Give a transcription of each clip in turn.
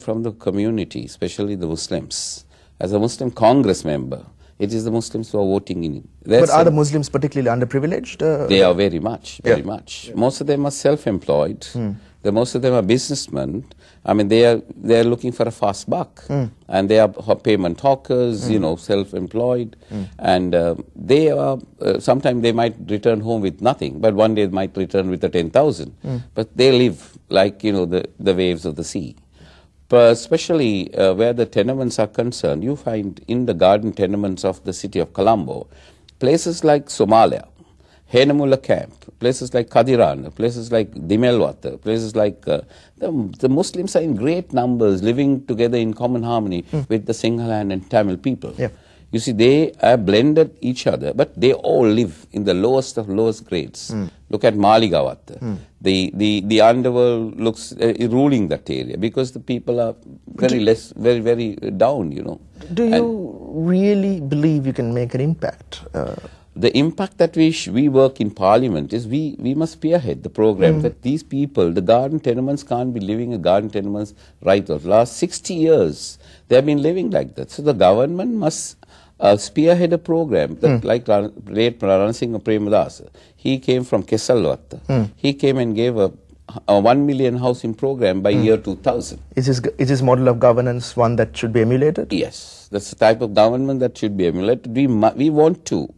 from the community, especially the Muslims. As a Muslim Congress member, it is the Muslims who are voting in. But are the Muslims particularly underprivileged? They are very much. Most of them are self-employed. Most of them are businessmen. I mean, they are looking for a fast buck, and they are payment hawkers, you know, self-employed, and they are sometimes they might return home with nothing, but one day they might return with a 10,000. But they live like, you know, the waves of the sea. But especially where the tenements are concerned, you find in the garden tenements of the city of Colombo, places like Somalia, Henamula Camp, places like Kadiran, places like Dimelwata, places like the Muslims are in great numbers living together in common harmony with the Sinhala and Tamil people. You see, they are blended each other, but they all live in the lowest of lowest grades. Look at Maligawata. The underworld looks ruling that area because the people are very down, you know. Do you really believe you can make an impact? The impact that we work in Parliament is we must spearhead the program that these people, the garden tenements can't be living in garden tenements right off. Last 60 years, they have been living like that. So the government must spearhead a program that, like late Rana Singh Premadasa. He came from Kesalwata. He came and gave a 1 million housing program by year 2000. Is his model of governance one that should be emulated? Yes, that's the type of government that should be emulated. We want to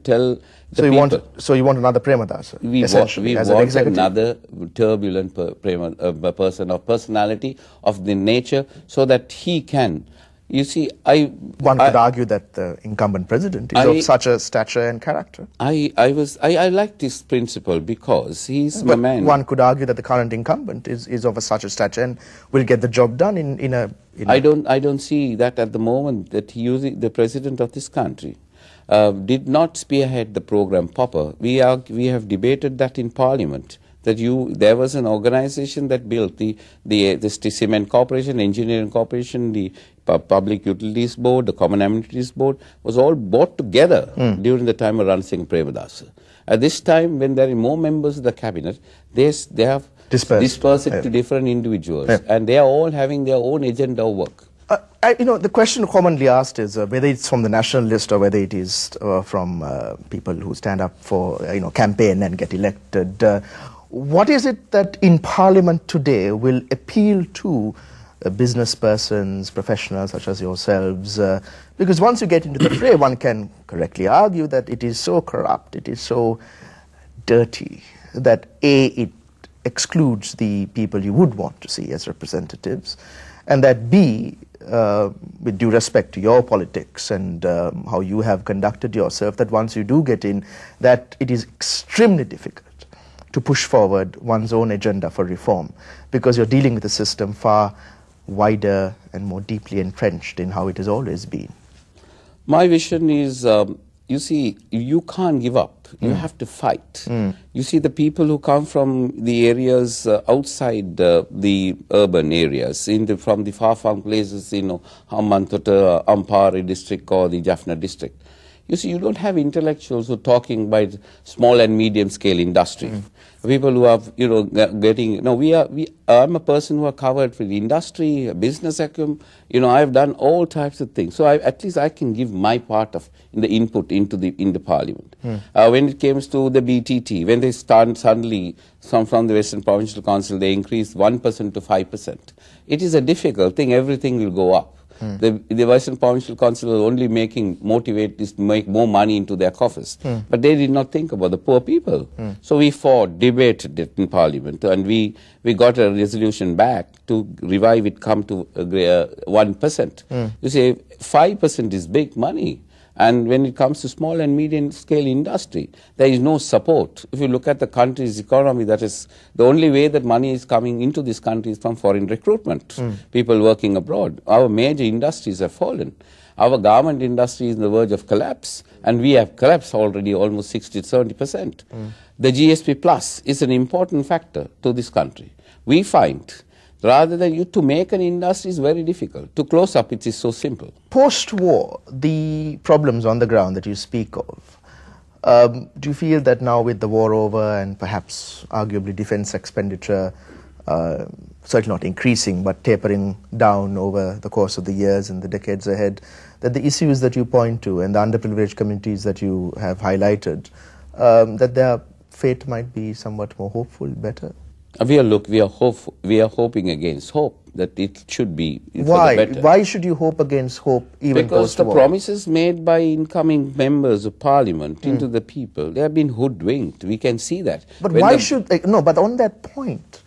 tell the people. So you want another Premadasa? We want another turbulent person of personality of the nature, so that he can. You see, one could argue that the incumbent president is of such a stature and character. I like this principle because he's a man. One could argue that the current incumbent is of such a stature and will get the job done in a. I don't see that at the moment that the president of this country did not spearhead the program proper. We have debated that in Parliament. That there was an organization that built the Cement Corporation, Engineering Corporation, the Public Utilities Board, the Common Amenities Board, was all brought together during the time of Rana Singh Premadasa. At this time, when there are more members of the cabinet, they have dispersed it to different individuals, and they are all having their own agenda of work. You know, the question commonly asked is whether it's from the national list or whether it is from people who stand up for, campaign and get elected. What is it that in Parliament today will appeal to business persons, professionals such as yourselves? Because once you get into the fray, one can correctly argue that it is so corrupt, it is so dirty, that A, it excludes the people you would want to see as representatives, and that B, with due respect to your politics and how you have conducted yourself, that once you do get in, that it is extremely difficult to push forward one's own agenda for reform, because you're dealing with a system far wider and more deeply entrenched in how it has always been. My vision is, you see, you can't give up. You have to fight. You see, the people who come from the areas outside the urban areas, from the far-flung places, Hambantota, Ampara district or the Jaffna district, you see, you don't have intellectuals who are talking by small and medium scale industry. People who are, I'm a person who are covered with industry, business acumen. I've done all types of things. So at least I can give my part of the input into the Parliament. When it comes to the BTT, when they start suddenly from the Western Provincial Council, they increase 1% to 5%. It is a difficult thing. Everything will go up. The Western Provincial Council was only motivate this to make more money into their coffers. But they did not think about the poor people. So we debated it in Parliament, and we got a resolution back to revive it, come to 1%. You say 5% is big money. And when it comes to small and medium scale industry, there is no support. If you look at the country's economy, that is the only way that money is coming into this country is from foreign recruitment, people working abroad. Our major industries have fallen. Our garment industry is on the verge of collapse, and we have collapsed already almost 60 to 70%. The GSP Plus is an important factor to this country. We find rather than to make an industry is very difficult. To close up, it is so simple. Post-war, the problems on the ground that you speak of, do you feel that now with the war over and perhaps arguably defense expenditure certainly not increasing, but tapering down over the course of the years and the decades ahead, that the issues that you point to and the underprivileged communities that you have highlighted, that their fate might be somewhat more hopeful, better? We are hoping against hope that it should be for Why? the better. Why should you hope against hope even Because the post-war? promises made by incoming members of parliament into the people, they have been hoodwinked. We can see that. But When why the- should they, no, but on that point,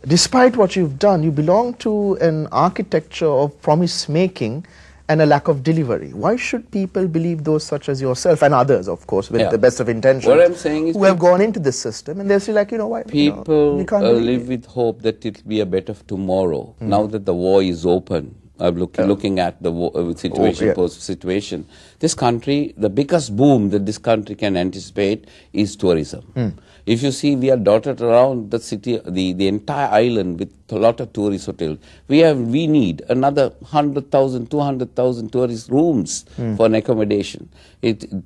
despite what you've done, you belong to an architecture of promise-making and a lack of delivery. Why should people believe those such as yourself and others, of course, with Yeah. the best of intentions, What I'm saying is who have gone into this system and they're still like, why? People we can't believe live it. with hope that it will be a better tomorrow. Now that the war is open, I'm looking at the situation, post-situation. This country, the biggest boom that this country can anticipate is tourism. If you see, we are dotted around the city, the entire island with a lot of tourist hotels. We need another 100,000, 200,000 tourist rooms for an accommodation.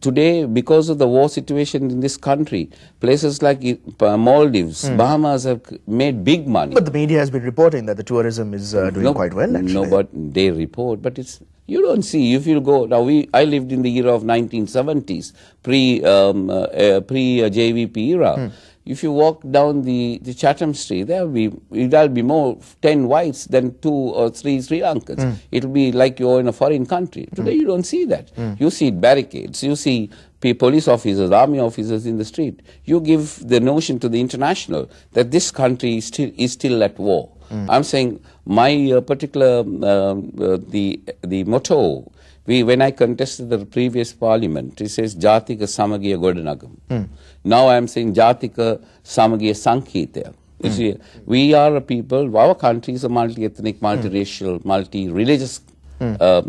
Today, because of the war situation in this country, places like Maldives, Bahamas have made big money. But the media has been reporting that the tourism is doing quite well, actually. No, but they report, but it's you don't see. If you go now, I lived in the era of 1970s, pre JVP era. If you walk down the Chatham Street, there'll be more 10 whites than 2 or 3 Sri Lankans. It'll be like you're in a foreign country. Today you don't see that. You see barricades. You see police officers, army officers in the street. You give the notion to the international that this country is still at war. I'm saying my particular the motto. When I contested the previous parliament, it says Jatika Samagiya Godanagam. Now I am saying Jatika Samagiya Sankitya. You see, we are a people, our country is a multi-ethnic, multiracial, multi-religious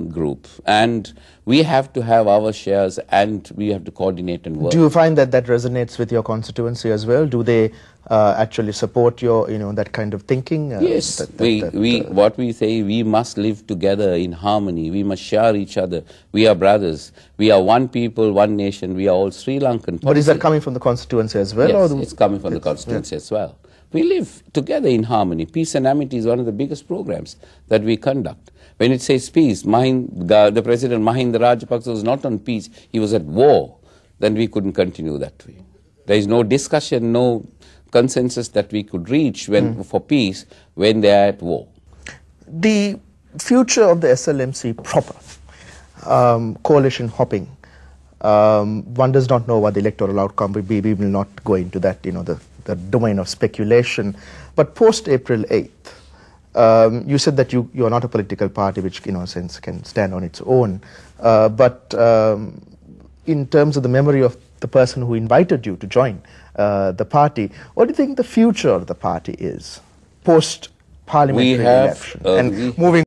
group, and we have to have our shares and we have to coordinate and work. Do you find that resonates with your constituency as well? Do they actually support your, that kind of thinking? Yes, what we say, we must live together in harmony. We must share each other. We are brothers. We are one people, one nation. We are all Sri Lankan. But is that coming from the constituency as well? Yes, it's coming from the constituency as well. We live together in harmony. Peace and amity is one of the biggest programs that we conduct. When it says peace, the President Mahinda Rajapaksa was not on peace, he was at war. Then we couldn't continue that way. There is no discussion, no consensus that we could reach for peace when they are at war. The future of the SLMC proper, coalition hopping, one does not know what the electoral outcome will be. We will not go into that, the domain of speculation. But post April 8th, you said that you are not a political party which, in a sense, can stand on its own. But in terms of the memory of the person who invited you to join the party, what do you think the future of the party is post-parliamentary election? And moving